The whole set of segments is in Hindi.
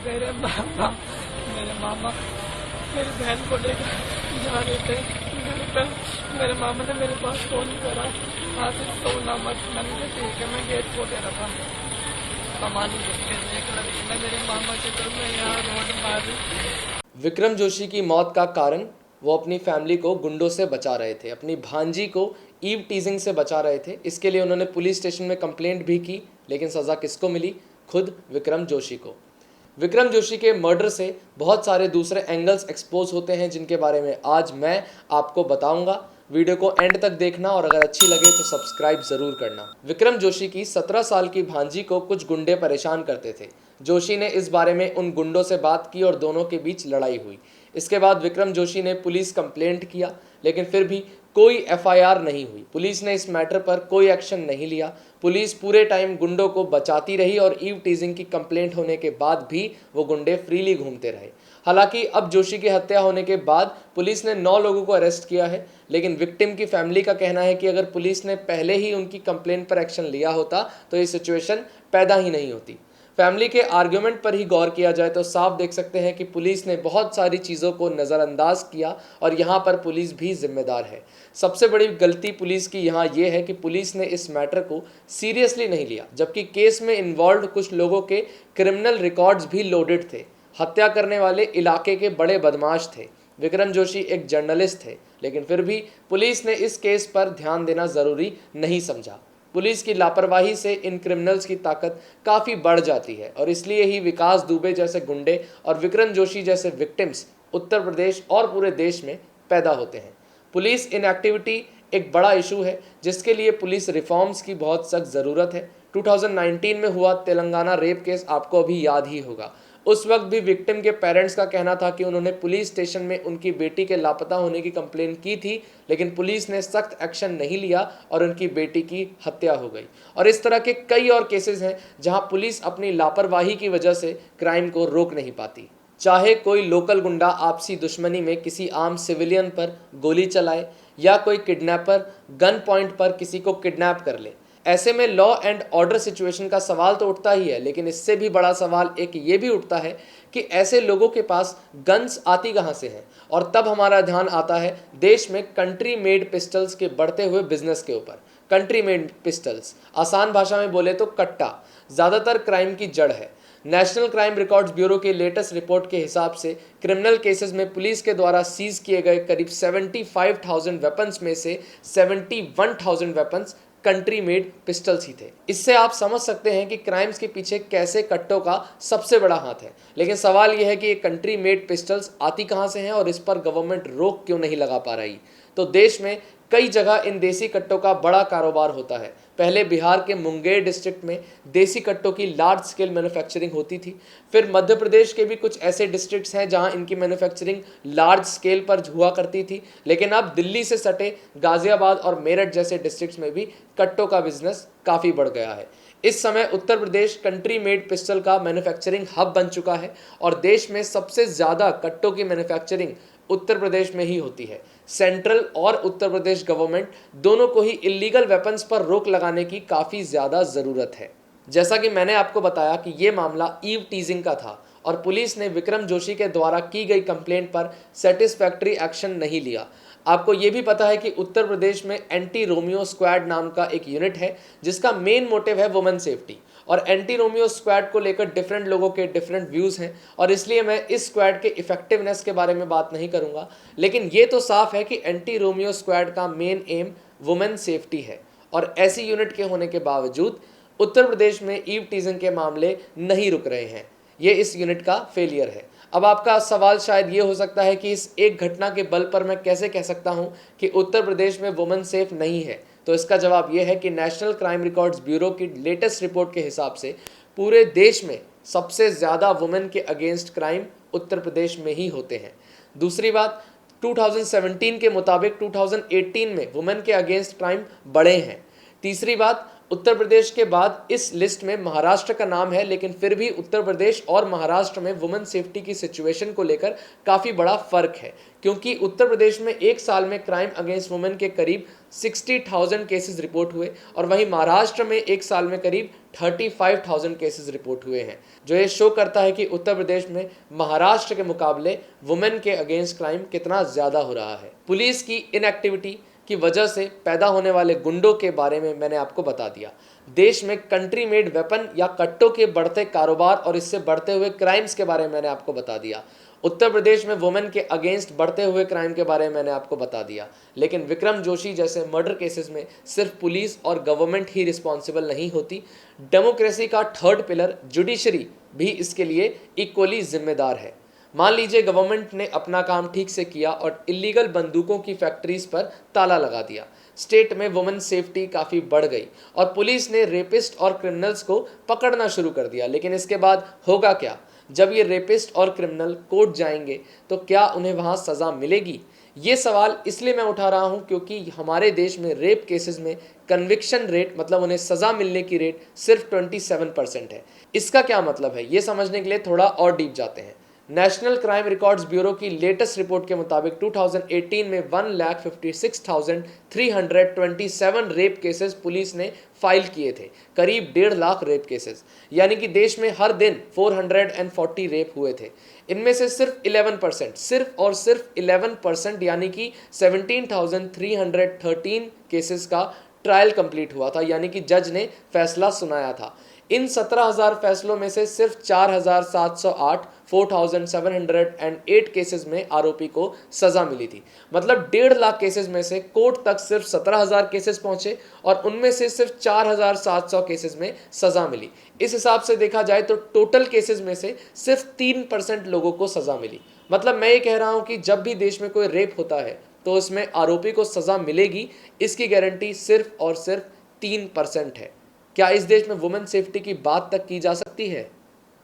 मेरे मामा मेरे मामा मेरी बहन को लेकर जा रहे थे घर पे। मेरे मामा ने मेरे पास फोन करा, वहाँ से सोना मत। मैंने कहा ठीक है, मैं गेट खोल दे रहा था। सामान देख लड़की ने मेरे मामा के तो मैं यहाँ रोड मारी। विक्रम जोशी की मौत का कारण वो अपनी फैमिली को गुंडों से बचा रहे थे, अपनी भांजी को ईव टीजिंग से बचा रहे थे। इसके लिए उन्होंने पुलिस स्टेशन में कंप्लेंट भी की, लेकिन सज़ा किसको मिली? खुद विक्रम जोशी को। विक्रम जोशी के मर्डर से बहुत सारे दूसरे एंगल्स एक्सपोज होते हैं, जिनके बारे में आज मैं आपको बताऊंगा। वीडियो को एंड तक देखना और अगर अच्छी लगे तो सब्सक्राइब जरूर करना। विक्रम जोशी की 17 साल की भांजी को कुछ गुंडे परेशान करते थे। जोशी ने इस बारे में उन गुंडों से बात की और दोनों के बीच लड़ाई हुई। इसके बाद विक्रम जोशी ने पुलिस कंप्लेंट किया, लेकिन फिर भी कोई एफआईआर नहीं हुई। पुलिस ने इस मैटर पर कोई एक्शन नहीं लिया। पुलिस पूरे टाइम गुंडों को बचाती रही और ईव टीजिंग की कंप्लेंट होने के बाद भी वो गुंडे फ्रीली घूमते रहे। हालांकि अब जोशी की हत्या होने के बाद पुलिस ने 9 लोगों को अरेस्ट किया है, लेकिन विक्टिम की फैमिली का कहना है कि अगर पुलिस ने पहले ही उनकी कंप्लेंट पर एक्शन लिया होता तो ये सिचुएशन पैदा ही नहीं होती। फैमिली के आर्ग्यूमेंट पर ही गौर किया जाए तो साफ देख सकते हैं कि पुलिस ने बहुत सारी चीज़ों को नज़रअंदाज किया और यहाँ पर पुलिस भी जिम्मेदार है। सबसे बड़ी गलती पुलिस की यहाँ ये है कि पुलिस ने इस मैटर को सीरियसली नहीं लिया, जबकि केस में इन्वॉल्व कुछ लोगों के क्रिमिनल रिकॉर्ड्स भी लोडेड थे। हत्या करने वाले इलाके के बड़े बदमाश थे। विक्रम जोशी एक जर्नलिस्ट थे, लेकिन फिर भी पुलिस ने इस केस पर ध्यान देना ज़रूरी नहीं समझा। पुलिस की लापरवाही से इन क्रिमिनल्स की ताकत काफ़ी बढ़ जाती है और इसलिए ही विकास दुबे जैसे गुंडे और विक्रम जोशी जैसे विक्टिम्स उत्तर प्रदेश और पूरे देश में पैदा होते हैं। पुलिस इनएक्टिविटी एक बड़ा इशू है, जिसके लिए पुलिस रिफॉर्म्स की बहुत सख्त ज़रूरत है। 2019 में हुआ तेलंगाना रेप केस आपको अभी याद ही होगा। उस वक्त भी विक्टिम के पेरेंट्स का कहना था कि उन्होंने पुलिस स्टेशन में उनकी बेटी के लापता होने की कंप्लेंट की थी, लेकिन पुलिस ने सख्त एक्शन नहीं लिया और उनकी बेटी की हत्या हो गई। और इस तरह के कई और केसेस हैं जहां पुलिस अपनी लापरवाही की वजह से क्राइम को रोक नहीं पाती। चाहे कोई लोकल गुंडा आपसी दुश्मनी में किसी आम सिविलियन पर गोली चलाए या कोई किडनैपर गन पॉइंट पर किसी को किडनैप कर ले, ऐसे में लॉ एंड ऑर्डर सिचुएशन का सवाल तो उठता ही है, लेकिन इससे भी बड़ा सवाल एक ये भी उठता है कि ऐसे लोगों के पास गन्स आती कहाँ से हैं। और तब हमारा ध्यान आता है देश में कंट्री मेड पिस्टल्स के बढ़ते हुए बिजनेस के ऊपर। कंट्री मेड पिस्टल्स, आसान भाषा में बोले तो कट्टा, ज़्यादातर क्राइम की जड़ है। नेशनल क्राइम रिकॉर्ड्स ब्यूरो के लेटेस्ट रिपोर्ट के हिसाब से क्रिमिनल केसेस में पुलिस के द्वारा सीज किए गए करीब 75,000 वेपन्स में से 71,000 वेपन्स कंट्री मेड पिस्टल्स ही थे। इससे आप समझ सकते हैं कि क्राइम्स के पीछे कैसे कट्टों का सबसे बड़ा हाथ है। लेकिन सवाल यह है कि ये कंट्री मेड पिस्टल्स आती कहां से हैं और इस पर गवर्नमेंट रोक क्यों नहीं लगा पा रही। तो देश में कई जगह इन देसी कट्टों का बड़ा कारोबार होता है। पहले बिहार के मुंगेर डिस्ट्रिक्ट में देसी कट्टों की लार्ज स्केल मैन्युफैक्चरिंग होती थी। फिर मध्य प्रदेश के भी कुछ ऐसे डिस्ट्रिक्ट्स हैं जहां इनकी मैन्युफैक्चरिंग लार्ज स्केल पर हुआ करती थी। लेकिन अब दिल्ली से सटे गाजियाबाद और मेरठ जैसे डिस्ट्रिक्ट्स में भी कट्टों का बिजनेस काफ़ी बढ़ गया है। इस समय Uttar Pradesh country made pistol का मैन्युफैक्चरिंग हब बन चुका है और देश में सबसे ज़्यादा कट्टों की मैन्युफैक्चरिंग उत्तर प्रदेश में ही होती है। सेंट्रल और उत्तर प्रदेश गवर्नमेंट दोनों को ही इलीगल वेपन्स पर रोक लगाने की काफ़ी ज़्यादा ज़रूरत है। जैसा कि मैंने आपको बताया कि ये मामला ईव टीजिंग का था और पुलिस ने विक्रम जोशी के द्वारा की गई कंप्लेंट पर सेटिस्फैक्ट्री एक्शन नहीं लिया। आपको ये भी पता है कि उत्तर प्रदेश में एंटी रोमियो स्क्वाड नाम का एक यूनिट है जिसका मेन मोटिव है वुमेन सेफ्टी। और एंटी रोमियो स्क्वाड को लेकर डिफरेंट लोगों के डिफरेंट व्यूज़ हैं और इसलिए मैं इस स्क्वाड के इफेक्टिवनेस के बारे में बात नहीं करूंगा। लेकिन ये तो साफ है कि एंटी रोमियो स्क्वाड का मेन एम वुमेन सेफ्टी है और ऐसी यूनिट के होने के बावजूद उत्तर प्रदेश में ईव टीजिंग के मामले नहीं रुक रहे हैं। ये इस यूनिट का फेलियर है। अब आपका सवाल शायद ये हो सकता है कि इस एक घटना के बल पर मैं कैसे कह सकता हूं कि उत्तर प्रदेश में वुमेन सेफ नहीं है। तो इसका जवाब यह है कि नेशनल क्राइम रिकॉर्ड्स ब्यूरो की लेटेस्ट रिपोर्ट के हिसाब से पूरे देश में सबसे ज़्यादा वुमेन के अगेंस्ट क्राइम उत्तर प्रदेश में ही होते हैं। दूसरी बात, 2017 के मुताबिक 2018 में वुमेन के अगेंस्ट क्राइम बढ़े हैं। तीसरी बात, उत्तर प्रदेश के बाद इस लिस्ट में महाराष्ट्र का नाम है, लेकिन फिर भी उत्तर प्रदेश और महाराष्ट्र में वुमेन सेफ्टी की सिचुएशन को लेकर काफ़ी बड़ा फर्क है, क्योंकि उत्तर प्रदेश में एक साल में क्राइम अगेंस्ट वुमेन के करीब 60,000 केसेस रिपोर्ट हुए और वहीं महाराष्ट्र में एक साल में करीब 35,000 केसेस रिपोर्ट हुए हैं, जो ये शो करता है कि उत्तर प्रदेश में महाराष्ट्र के मुकाबले वुमेन के अगेंस्ट क्राइम कितना ज़्यादा हो रहा है। पुलिस की इनएक्टिविटी की वजह से पैदा होने वाले गुंडों के बारे में मैंने आपको बता दिया। देश में कंट्री मेड वेपन या कट्टों के बढ़ते कारोबार और इससे बढ़ते हुए क्राइम्स के बारे में मैंने आपको बता दिया। उत्तर प्रदेश में वुमेन के अगेंस्ट बढ़ते हुए क्राइम के बारे में मैंने आपको बता दिया। लेकिन विक्रम जोशी जैसे मर्डर केसेस में सिर्फ पुलिस और गवर्नमेंट ही रिस्पॉन्सिबल नहीं होती, डेमोक्रेसी का थर्ड पिलर जुडिशरी भी इसके लिए इक्वली जिम्मेदार है। मान लीजिए गवर्नमेंट ने अपना काम ठीक से किया और इलीगल बंदूकों की फैक्ट्रीज पर ताला लगा दिया, स्टेट में वुमेन सेफ्टी काफ़ी बढ़ गई और पुलिस ने रेपिस्ट और क्रिमिनल्स को पकड़ना शुरू कर दिया। लेकिन इसके बाद होगा क्या? जब ये रेपिस्ट और क्रिमिनल कोर्ट जाएंगे तो क्या उन्हें वहाँ सज़ा मिलेगी? ये सवाल इसलिए मैं उठा रहा हूँ क्योंकि हमारे देश में रेप केसेस में कन्विक्शन रेट, मतलब उन्हें सज़ा मिलने की रेट सिर्फ 27% है। इसका क्या मतलब है, ये समझने के लिए थोड़ा और डीप जाते हैं। नेशनल क्राइम रिकॉर्ड्स ब्यूरो की लेटेस्ट रिपोर्ट के मुताबिक 2018 में 1,56,327 रेप केसेस पुलिस ने फाइल किए थे, करीब 1.5 लाख रेप केसेस, यानी कि देश में हर दिन 440 रेप हुए थे। इनमें से सिर्फ 11%, सिर्फ और सिर्फ 11% यानी कि 17,313 केसेस का ट्रायल कंप्लीट हुआ था, यानी कि जज ने फैसला सुनाया था। इन 17,000 फैसलों में से सिर्फ 4,708 4,708 केसेस में आरोपी को सजा मिली थी। मतलब 1.5 लाख केसेस में से कोर्ट तक सिर्फ 17,000 केसेस पहुंचे और उनमें से सिर्फ 4,700 केसेस में सजा मिली। इस हिसाब से देखा जाए तो टोटल केसेस में से सिर्फ 3% लोगों को सजा मिली। मतलब मैं ये कह रहा हूं कि जब भी देश में कोई रेप होता है तो उसमें आरोपी को सजा मिलेगी, इसकी गारंटी सिर्फ और सिर्फ 3% है। क्या इस देश में वुमेन सेफ्टी की बात तक की जा सकती है?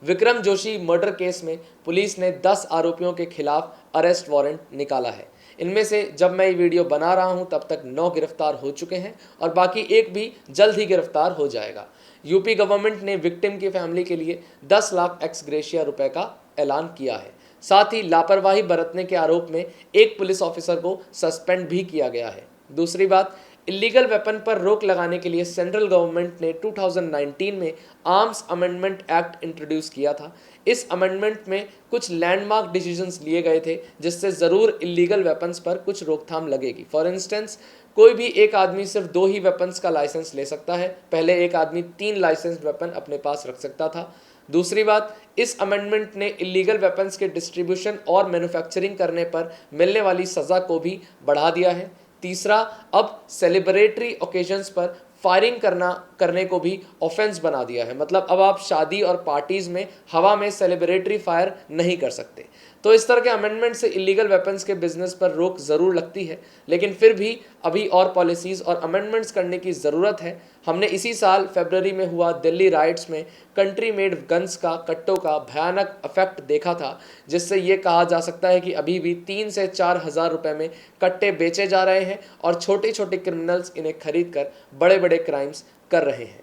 विक्रम जोशी मर्डर केस में पुलिस ने 10 आरोपियों के खिलाफ अरेस्ट वारंट निकाला है। इनमें से जब मैं ये वीडियो बना रहा हूं तब तक 9 गिरफ्तार हो चुके हैं और बाकी एक भी जल्द ही गिरफ्तार हो जाएगा। यूपी गवर्नमेंट ने विक्टिम की फैमिली के लिए 10 लाख एक्स ग्रेशिया रुपए का ऐलान किया है। साथ ही लापरवाही बरतने के आरोप में एक पुलिस ऑफिसर को सस्पेंड भी किया गया है। दूसरी बात, इलीगल वेपन पर रोक लगाने के लिए सेंट्रल गवर्नमेंट ने 2019 में आर्म्स अमेंडमेंट एक्ट इंट्रोड्यूस किया था। इस अमेंडमेंट में कुछ लैंडमार्क डिसीजंस लिए गए थे जिससे ज़रूर इलीगल वेपन्स पर कुछ रोकथाम लगेगी। फॉर इंस्टेंस, कोई भी एक आदमी सिर्फ 2 ही वेपन्स का लाइसेंस ले सकता है। पहले एक आदमी 3 लाइसेंस वेपन अपने पास रख सकता था। दूसरी बात, इस अमेंडमेंट ने इलीगल वेपन्स के डिस्ट्रीब्यूशन और मैन्युफैक्चरिंग करने पर मिलने वाली सज़ा को भी बढ़ा दिया है। तीसरा, अब सेलिब्रेटरी ओकेजन्स पर फायरिंग करने को भी ऑफेंस बना दिया है। मतलब अब आप शादी और पार्टीज़ में हवा में सेलिब्रेटरी फायर नहीं कर सकते। तो इस तरह के अमेंडमेंट से इलीगल वेपन्स के बिजनेस पर रोक ज़रूर लगती है, लेकिन फिर भी अभी और पॉलिसीज़ और अमेंडमेंट्स करने की ज़रूरत है। हमने इसी साल फरवरी में हुआ दिल्ली राइट्स में कंट्री मेड गन्स का, कट्टों का भयानक इफेक्ट देखा था, जिससे ये कहा जा सकता है कि अभी भी 3 से 4 हज़ार रुपये में कट्टे बेचे जा रहे हैं और छोटे छोटे क्रिमिनल्स इन्हें खरीद कर बड़े बड़े क्राइम्स कर रहे हैं।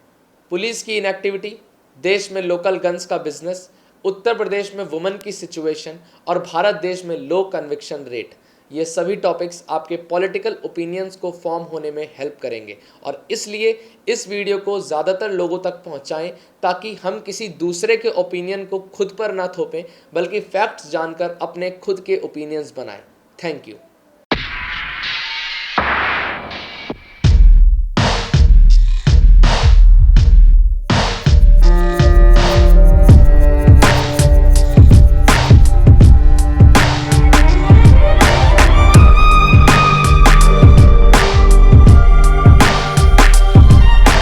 पुलिस की इनएक्टिविटी, देश में लोकल गन्स का बिजनेस, उत्तर प्रदेश में वुमेन की सिचुएशन और भारत देश में लो कन्विक्शन रेट, ये सभी टॉपिक्स आपके पॉलिटिकल ओपिनियंस को फॉर्म होने में हेल्प करेंगे और इसलिए इस वीडियो को ज़्यादातर लोगों तक पहुंचाएं ताकि हम किसी दूसरे के ओपिनियन को खुद पर ना थोपें, बल्कि फैक्ट्स जानकर अपने खुद के ओपिनियंस बनाएं। Thank you.